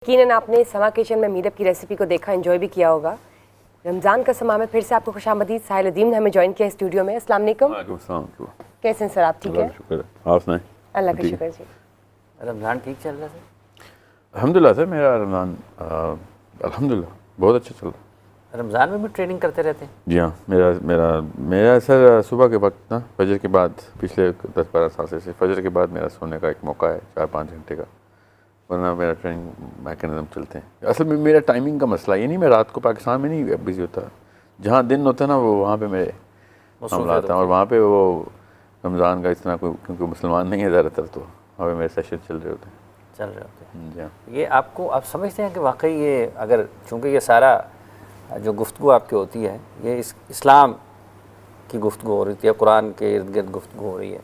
यकीनन आपने समा किचन में मीरब की रेसिपी को देखा, एंजॉय भी किया होगा। रमज़ान का समा में फिर से आपको खुशामदीद। साहिल अदीम ने हमें ज्वाइन किया स्टूडियो में। अस्सलाम वालेकुम। कैसे हैं सर आप? ठीक है, आप सुनाएं? अल्लाह का शुक्र जी। रमज़ान ठीक चल रहा है? अल्हम्दुलिल्लाह सर, मेरा रमज़ान अल्हम्दुलिल्लाह बहुत अच्छा चल रहा है। रमज़ान में भी ट्रेनिंग करते रहते हैं? जी हाँ, मेरा सर सुबह के वक्त ना, फजर के बाद, पिछले 10-12 साल से फजर के बाद मेरा सोने का एक मौका है 4-5 घंटे का, वरना मेरा ट्रेनिंग मैकेनिज्म चलते हैं। असल में मेरा टाइमिंग का मसला ये नहीं, मैं रात को पाकिस्तान में नहीं बिज़ी होता। जहाँ दिन होता है ना, वो वहाँ पे मेरे मामला आता है, और वहाँ पे वो रमज़ान का इतना कोई, क्योंकि मुसलमान नहीं है ज़्यादातर, तो वहाँ पे मेरे सेशन चल रहे होते हैं। जी हाँ। ये आपको, आप समझते हैं कि वाकई ये, अगर चूँकि ये सारा जो गुफ्तगू आपकी होती है ये इस्लाम की गुफ्तगू हो रही थी या कुरान के इर्द गिर्द गुफ्तगू हो रही है,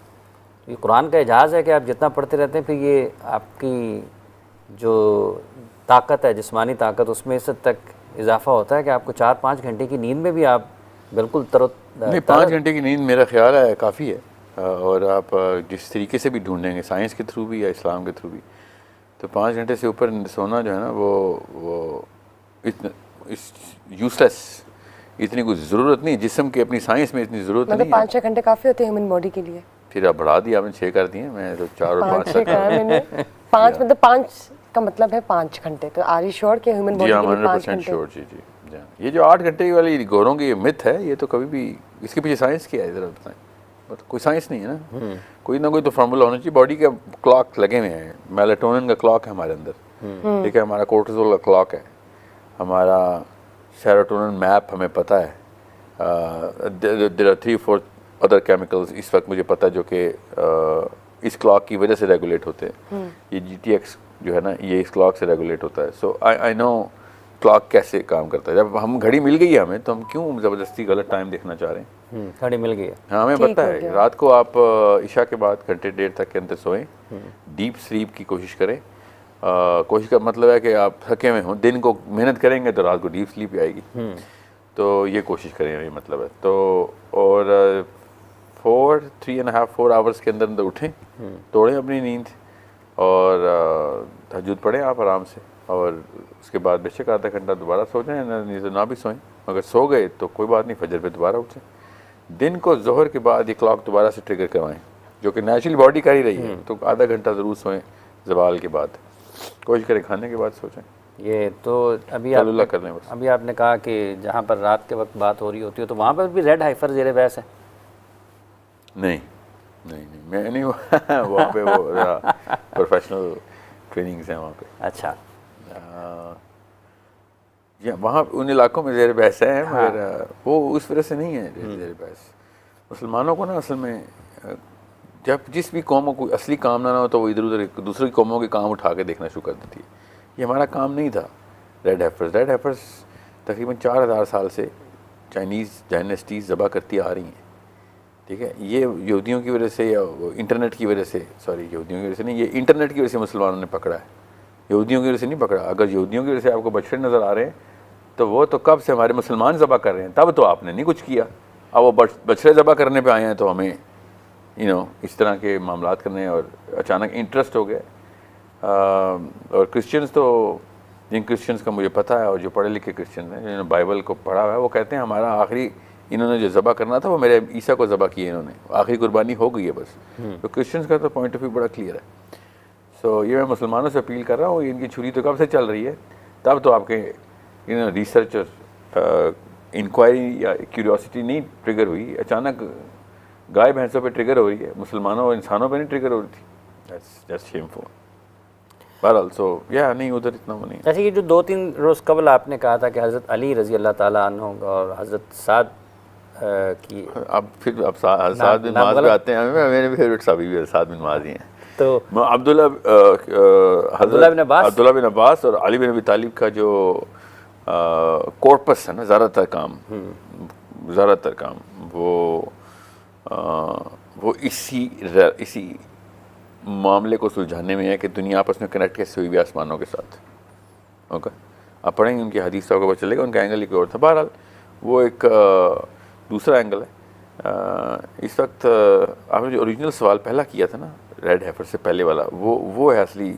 ये कुरान का एजाज़ है कि आप जितना पढ़ते रहते हैं फिर ये आपकी जो ताकत है, जिस्मानी ताकत, उसमें इस हद तक इजाफा होता है कि आपको 4-5 घंटे की नींद में भी आप बिल्कुल नहीं, 5 घंटे की नींद मेरा ख्याल है काफ़ी है। और आप जिस तरीके से भी ढूंढेंगे, साइंस के थ्रू भी या इस्लाम के थ्रू भी, तो 5 घंटे से ऊपर सोना जो है ना, वो इतना यूजलेस, इतनी कुछ ज़रूरत नहीं। जिस्म की अपनी साइंस में इतनी ज़रूरत नहीं है। 5-6 घंटे काफ़ी होते हैं ह्यूमन बॉडी के लिए। फिर आप बढ़ा दिया, आपने 6 कर दिए, मैं तो 4 और 5 तक। 5 मतलब 5 का मतलब है 5 घंटे। तो आर यू श्योर कि ह्यूमन बॉडी के लिए 5 घंटे? श्योर जी। ये जो 8 घंटे वाली गोरों की मिथ है, ये तो कभी भी, इसके पीछे साइंस क्या है ज़रा बताएं। बट कोई साइंस नहीं है ना, कोई ना कोई तो फार्मूला होना चाहिए। बॉडी के क्लॉक लगे हुए हैं, मेलाटोनिन का क्लॉक है हमारे अंदर, ठीक है, हमारा कोर्टिसोल का क्लॉक है, हमारा सेरोटोनिन मैप हमें पता है। देयर आर 3-4 अदर केमिकल्स इस वक्त मुझे पता है जो कि इस क्लॉक की वजह से रेगुलेट होते हैं। ये GTX जो है ना, ये इस क्लॉक से रेगुलेट होता है। सो आई नो क्लॉक कैसे काम करता है। जब हम घड़ी मिल गई है हमें, तो हम क्यों ज़बरदस्ती गलत टाइम देखना चाह रहे हैं? घड़ी मिल गई है, हाँ, हमें पता है। रात को आप इशा के बाद घंटे डेढ़ तक के अंदर सोएं, डीप स्लीप की कोशिश करें। कोशिश का मतलब है कि आप थके हुए हों, दिन को मेहनत करेंगे तो रात को डीप स्लीप आएगी, तो ये कोशिश करें, ये मतलब है। तो और 3.5-4 आवर्स के अंदर अंदर उठें, तोड़ें अपनी नींद, और तहज्जुद पढ़ें आप आराम से, और उसके बाद बेशक आधा घंटा दोबारा सो जाएं, नहीं तो ना भी सोएं। अगर सो गए तो कोई बात नहीं, फजर पे दोबारा उठें। दिन को ज़ोहर के बाद ये क्लॉक दोबारा से ट्रिगर करवाएं, जो कि नेचुरली बॉडी कर ही रही है, तो आधा घंटा ज़रूर सोएं ज़वाल के बाद। कोशिश करें खाने के बाद सोचें। ये तो अभी आपने कहा कि जहाँ पर रात के वक्त बात हो रही होती है, तो वहाँ पर भी रेड हाइफर ज़ेरे बहस है? नहीं, मैं नहीं वहाँ पे वो प्रोफेशनल ट्रेनिंग्स हैं वहाँ पे। अच्छा। या वहाँ उन इलाकों में ज़ेर बहस है, मगर वो उस वजह से नहीं है ज़ेर बहस। मुसलमानों को ना, असल में जब जिस भी कौम को असली काम ना हो, तो वो इधर उधर दूसरी कौमों के काम उठा के देखना शुरू कर देती है। ये हमारा काम नहीं था। रेड हेफर्स तकरीबन 4000 साल से चाइनीज़ डायनेस्टीज़ ज़बह करती आ रही हैं, ठीक है। ये यहूदियों की वजह से या इंटरनेट की वजह से, यहूदियों की वजह से नहीं, ये इंटरनेट की वजह से मुसलमानों ने पकड़ा है, यहूदियों की वजह से नहीं पकड़ा। अगर यहूदियों की वजह से आपको बछड़े नज़र आ रहे हैं, तो वो तो कब से हमारे मुसलमान ज़बह कर रहे हैं, तब तो आपने नहीं कुछ किया। अब वो बछड़े ज़बह करने पे आए हैं, तो हमें इस तरह के मामलात करने, और अचानक इंटरेस्ट हो गया। और क्रिश्चियंस, तो जिन क्रिश्चियंस का मुझे पता है, और जो पढ़े लिखे क्रिश्चियन हैं, जिन्होंने बाइबल को पढ़ा हुआ है, वो कहते हैं हमारा आखिरी, इन्होंने जो ज़बह करना था वो मेरे ईसा को ज़बह किए इन्होंने, आखिरी कुर्बानी हो गई है बस। तो क्रिश्चियंस का तो पॉइंट ऑफ व्यू बड़ा क्लियर है। सो ये मैं मुसलमानों से अपील कर रहा हूँ, इनकी छुरी तो कब से चल रही है, तब तो आपके रिसर्चर इंक्वायरी या क्यूरियोसिटी नहीं ट्रिगर हुई, अचानक गाय भैंसों पे ट्रिगर हो रही है, मुसलमानों और इंसानों पे नहीं ट्रिगर हो रही थी। That's shameful. बहरहाल नहीं, उधर इतना वो नहीं। अच्छा, ये जो 2-3 रोज़ कबल आपने कहा था कि हज़रत अली रज़ी अल्लाह ताला अन्हु और हज़रत साद की, अब फिर अब साद बिन मुआज़ पे आते हैं। मेरे फेवरेट साहबी भी साद बिन मुआज़ ही हैं। तो अब्दुल्ला बिन अब्बास और अली बिन अबी तालिब का जो कॉर्पस है ना, ज़्यादातर काम वो इसी मामले को सुलझाने में है कि दुनिया आपस में कनेक्ट कैसे हुई भी आसमानों के साथ। ओके, आप पढ़ेंगे उनकी हदीस का पता चलेगा, उनका एंगल एक और था। बहरहाल वो एक दूसरा एंगल है। इस वक्त आपने जो ओरिजिनल सवाल पहला किया था ना, रेड हेफर से पहले वाला, वो है असली,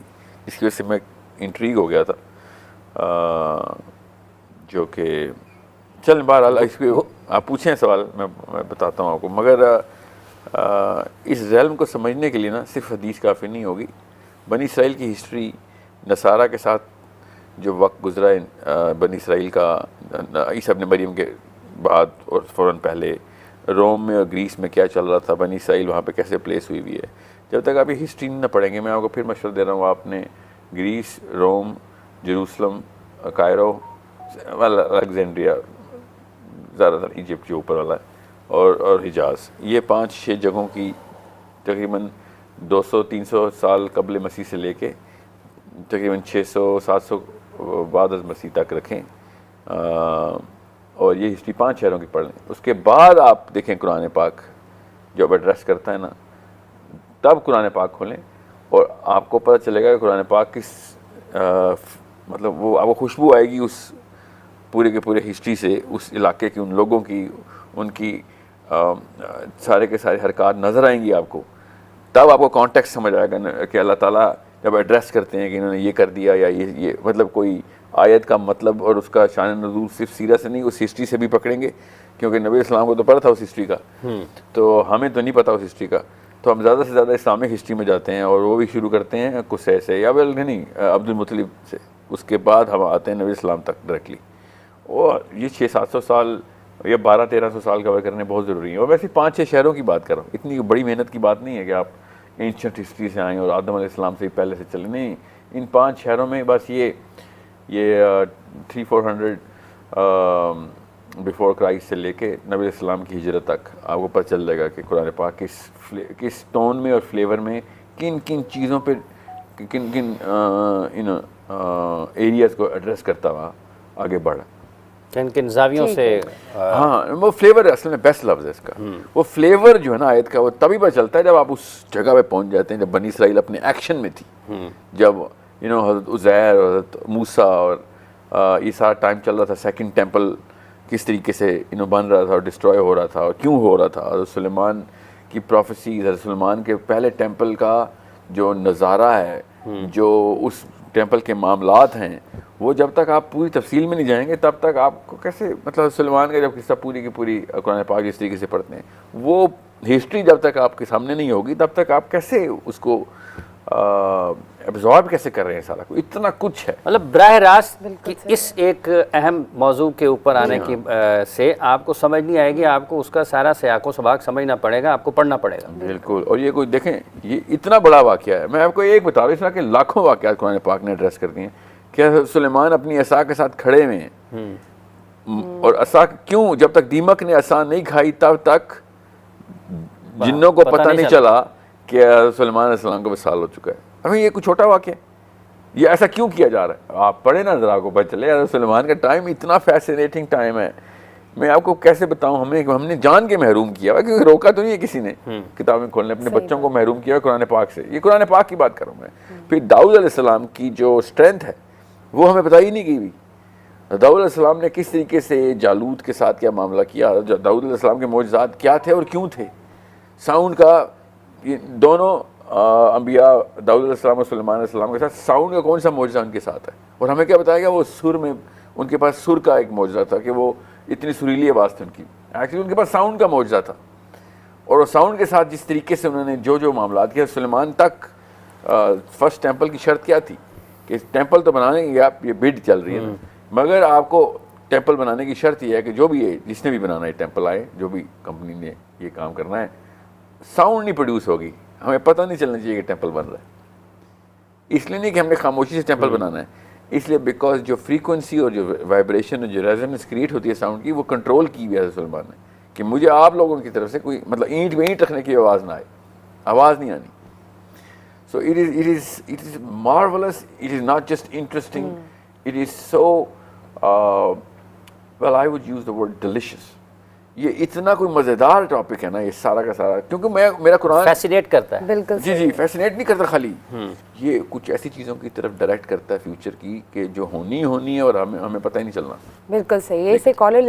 इसकी वजह से मैं इंट्रीग हो गया था। जो कि चल बहरहाल इसके आप पूछें सवाल, मैं बताता हूँ आपको। मगर इस ज़ल्म को समझने के लिए ना सिर्फ हदीस काफ़ी नहीं होगी। बनी इसराइल की हिस्ट्री, नसारा के साथ जो वक्त गुजरा है बनी इसराइल का ईसा इब्न मरियम के बाद और फ़ौरन पहले, रोम में और ग्रीस में क्या चल रहा था, बनी इसराइल वहाँ पे कैसे प्लेस हुई है, जब तक आप ये हिस्ट्री नहीं पढ़ेंगे, मैं आपको फिर मशवरा दे रहा हूँ, आपने ग्रीस, रोम, जेरूसलम, कायरो, अलेक्जेंड्रिया, ज़्यादातर इजिप्ट जो ऊपर वाला है, और हिजाज़, ये 5-6 जगहों की तकरीबन 200-300 साल कबल मसीह से लेके तकरीबन 600-700 बाद मसीह तक रखें, और ये हिस्ट्री 5 शहरों की पढ़ लें। उसके बाद आप देखें कुरान पाक जब एड्रेस करता है ना, तब कुरान पाक खोलें और आपको पता चलेगा कि कुरान पाक किस मतलब वो आपको खुशबू आएगी उस पूरे के पूरे हिस्ट्री से, उस इलाके की, उन लोगों की, उनकी सारे के सारे हरकत नज़र आएंगी आपको। तब आपको कॉन्टेक्स्ट समझ आएगा कि अल्लाह ताला जब एड्रेस करते हैं कि इन्होंने ये कर दिया या ये मतलब कोई आयत का मतलब और उसका शान नज़ूल सिर्फ सीरा से नहीं, उस हिस्ट्री से भी पकड़ेंगे, क्योंकि नबी इस्लाम को तो पता था उस हिस्ट्री का, तो हमें तो नहीं पता उस हिस्ट्री का। तो हम ज़्यादा से ज़्यादा इस्लामिक हिस्ट्री में जाते हैं और वो भी शुरू करते हैं कुसै से या वेल नहीं अब्दुल मुत्तलिब से, उसके बाद हम आते हैं नबी इस्लाम तक डायरेक्टली। और ये 600-700 साल या 1200-1300 साल कवर करने बहुत ज़रूरी है। और वैसे 5-6 शहरों की बात कर रहा हूँ, इतनी बड़ी मेहनत की बात नहीं है कि आप एंशिएंट हिस्ट्री से आएँ और आदम अलैहिस्सलाम से पहले से चले, नहीं, इन 5 शहरों में बस ये 300-400 बिफोर क्राइस्ट से लेके नबी इस्लाम की हिजरत तक आपको पता चल जाएगा कि कुरान पाक किस टोन में और फ्लेवर में किन किन चीज़ों पे किन किन इन एरियाज़ को एड्रेस करता हुआ आगे बढ़ा, किन किन जावियों से। हाँ, वो फ्लेवर असल में बेस्ट लफ्ज़ है इसका। वो फ्लेवर जो है ना आयत का, वो तभी पता चलता है जब आप उस जगह पे पहुंच जाते हैं जब बनी इसराइल अपने एक्शन में थी, जब हज़रत उज़ैर, हज़रत मूसा और ये सारा टाइम चल रहा था, सेकंड टेंपल किस तरीके से बन रहा था और डिस्ट्रॉय हो रहा था और क्यों हो रहा था। हज़रत सुलेमान की प्रोफेसी, हज़रत सुलेमान के पहले टेंपल का जो नज़ारा है, जो उस टेंपल के मामलात हैं, वो जब तक आप पूरी तफसील में नहीं जाएंगे तब तक आपको कैसे, मतलब सुलेमान का जब किस्सा पूरी की पूरी कुरान पाक इस तरीके से पढ़ते हैं, वो हिस्ट्री जब तक आपके सामने नहीं होगी तब तक आप कैसे उसको एब्जॉर्ब कैसे कर रहे हैं सारा को, इतना कुछ है। मतलब बराह रास्त कि इस एक अहम मौजू के ऊपर आने की से आपको समझ नहीं आएगी, आपको उसका सारा सियाको सबाक समझना पड़ेगा, आपको पढ़ना पड़ेगा। बिल्कुल। और ये कोई देखें, ये इतना बड़ा वाक़या है, मैं आपको एक बता रहा हूँ, इस तरह के लाखों वाक़यात कुरान पाक ने एड्रेस कर दिए हैं। क्या सुलेमान अपनी असा के साथ खड़े हुए हैं और असा क्यों, जब तक दीमक ने असा नहीं खाई तब तक जिन्नों को पता नहीं चला कि सुलेमान अलैहिस्सलाम का विसाल हो चुका है। अभी ये कुछ छोटा वाक़या, ये ऐसा क्यों किया जा रहा है, आप पढ़े ना ज़रा, आपको पता चले। सुलेमान का टाइम इतना फैसिनेटिंग टाइम है, मैं आपको कैसे बताऊं। हमने जान के महरूम किया हुआ, क्योंकि रोका तो नहीं है किसी ने किताबें खोलने, अपने बच्चों को महरूम किया कुरान पाक से। ये कुरान पाक की बात कर रहा हूँ मैं। फिर दाऊद अलैहिस्सलाम की जो स्ट्रेंथ है वो हमें बताई नहीं गई। दाऊद अलैहिस्सलाम ने किस तरीके से जालूत के साथ क्या मामला किया, दाऊद अलैहिस्सलाम के मौजज़ात क्या थे और क्यों थे। साउंड का, ये दोनों अंबिया दाऊद अलैहिस्सलाम और सुलेमान अलैहिस्सलाम के साथ साउंड का कौन सा मौजज़ा उनके साथ है, और हमें क्या बताएगा, वो सुर में उनके पास सुर का एक मौजज़ा था कि वो इतनी सुरीली आवाज़ थी उनकी, एक्चुअली उनके पास साउंड का मौजज़ा था। और उस साउंड के साथ जिस तरीके से उन्होंने जो जो मामलात किया, सुलेमान तक फर्स्ट टेंपल की शर्त क्या थी कि टेंपल तो बनाने की आप ये बिड चल रही है ना, मगर आपको टेंपल बनाने की शर्त यह है कि जो भी है, जिसने भी बनाना है टेंपल आए, जो भी कंपनी ने ये काम करना है, साउंड नहीं प्रोड्यूस होगी, हमें पता नहीं चलना चाहिए कि टेंपल बन रहा है। इसलिए नहीं कि हमने खामोशी से टेंपल बनाना है, इसलिए बिकॉज जो फ्रीक्वेंसी और जो वाइब्रेशन और जो रेजोनेंस क्रिएट होती है साउंड की, वो कंट्रोल की हुई है सुलेमान ने, कि मुझे आप लोगों की तरफ से कोई मतलब ईंट में ईंट रखने की आवाज़ ना आए, आवाज़ नहीं आनी। So it is marvellous, it is not just interesting, it is so well I would use the word delicious. ये इतना कोई मज़ेदार टॉपिक है ना ये सारा का सारा, क्योंकि मेरा कुरान फैसिनेट करता है। बिल्कुल जी, फैसिनेट नहीं करता खाली, ये कुछ ऐसी चीज़ों की तरफ डायरेक्ट करता है फ्यूचर की, कि जो होनी है और हमें पता ही नहीं चलना। बिल्कुल सही है। इसे कॉलर